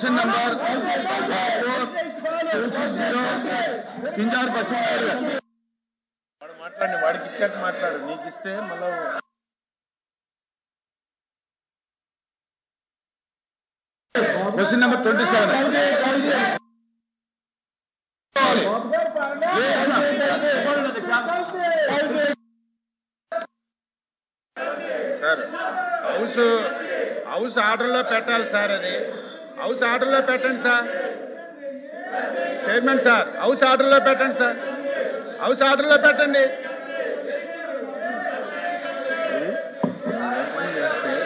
Question number 4 కింజార్ పశ్చిమ మాట్లాడి వాడికి ఇచ్చాక మాట్లాడు, నీకు ఇస్తే మళ్ళా క్వశ్చన్ నెంబర్ 27 సార్ హౌస్ ఆర్డర్లో పెట్టాలి సార్. అది హౌస్ ఆర్డర్లో పెట్టండి సార్. చైర్మన్ సార్, హౌస్ ఆర్డర్లో పెట్టండి సార్. హౌస్ ఆర్డర్లో పెట్టండి.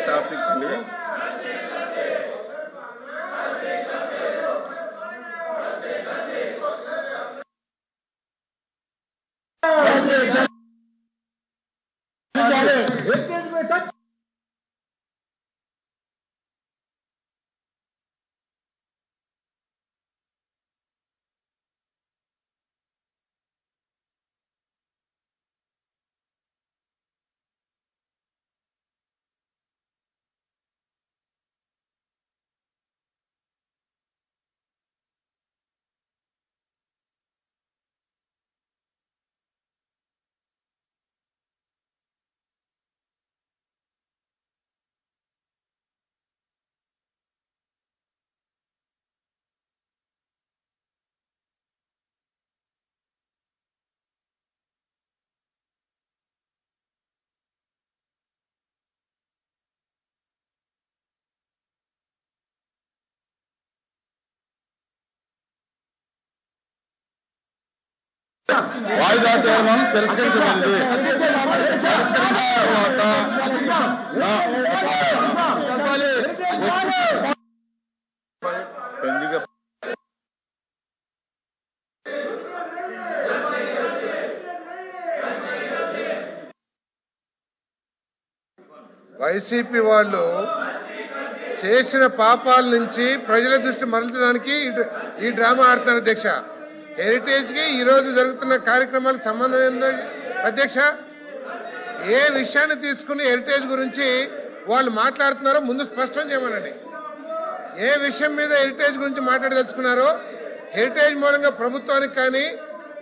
టాపిక్ వాయిదా తీర్మానం తిరస్కరించబడింది. వైసీపీ వాళ్ళు చేసిన పాపాల నుంచి ప్రజల దృష్టి మరల్చడానికి ఈ డ్రామా ఆడుతున్నారు అధ్యక్ష. హెరిటేజ్ కి ఈ రోజు జరుగుతున్న కార్యక్రమాలకు సంబంధం ఏంటంటే అధ్యక్ష, ఏ విషయాన్ని తీసుకుని హెరిటేజ్ గురించి వాళ్ళు మాట్లాడుతున్నారో ముందు స్పష్టం చేయమనండి. ఏ విషయం మీద హెరిటేజ్ గురించి మాట్లాడదలుచుకున్నారో, హెరిటేజ్ మూలంగా ప్రభుత్వానికి కానీ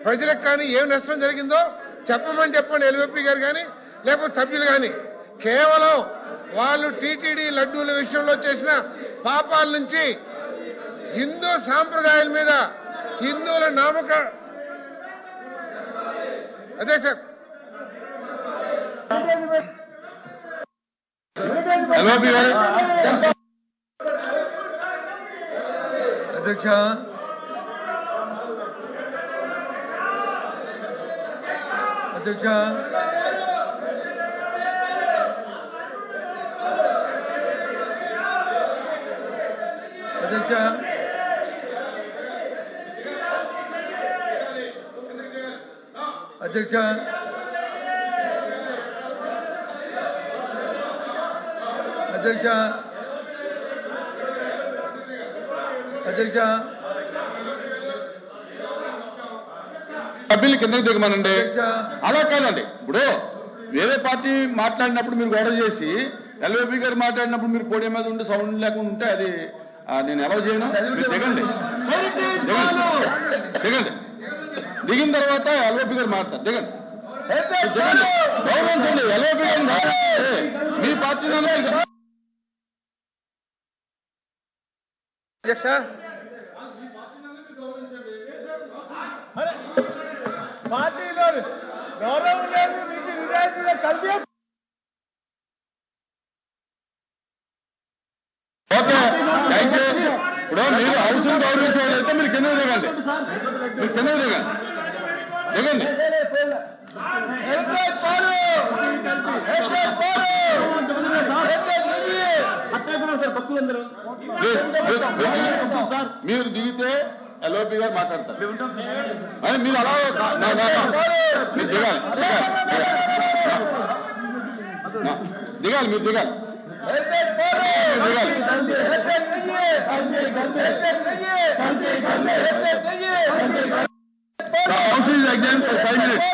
ప్రజలకు కానీ ఏం నష్టం జరిగిందో చెప్పండి ఎల్వీపీ గారు కానీ లేకపోతే సభ్యులు కానీ. కేవలం వాళ్ళు టీటీడీ లడ్డూల విషయంలో చేసిన పాపాల నుంచి హిందూ సాంప్రదాయాల మీద హిందువుల నామక అదే సార్ అధ్యక్ష, అధ్యక్ష అధ్యక్ష అధ్యక్ష అధ్యక్ష అధ్యక్ష సభ్యులు కిందకి దిగమనండి. అలా కాదండి, ఇప్పుడు వేరే పార్టీ మాట్లాడినప్పుడు మీరు గొడవ చేసి ఎల్వీపీ గారు మాట్లాడినప్పుడు మీరు పోడియం మీద ఉండి సౌండ్ లేకుండా ఉంటే అది నేను అలౌ చేయను. మీరు దిగండి, దిగండి. దిగిన తర్వాత ఎల్వీపీ గారు మాట్లాడతారు. దిగండి, దిగండి, గౌరవించండి. ఎల్వీపీ గారు మీ పార్టీలో అధ్యక్ష పార్టీలో గౌరవం లేదు, మీకు నిజాయితీగా కలిసి. Okay, thank you. ఇప్పుడు మీరు హౌస్ గౌరవించేవాళ్ళైతే మీరు కింద దిగండి, మీరు కింద దిగండి, దిగండి. మీరు దిగితే ఎల్ఓపి గారు మాట్లాడతారు. మీరు అలా మీరు దిగాలి, దిగాలి, మీరు దిగాలి, house is exam for 5 minutes.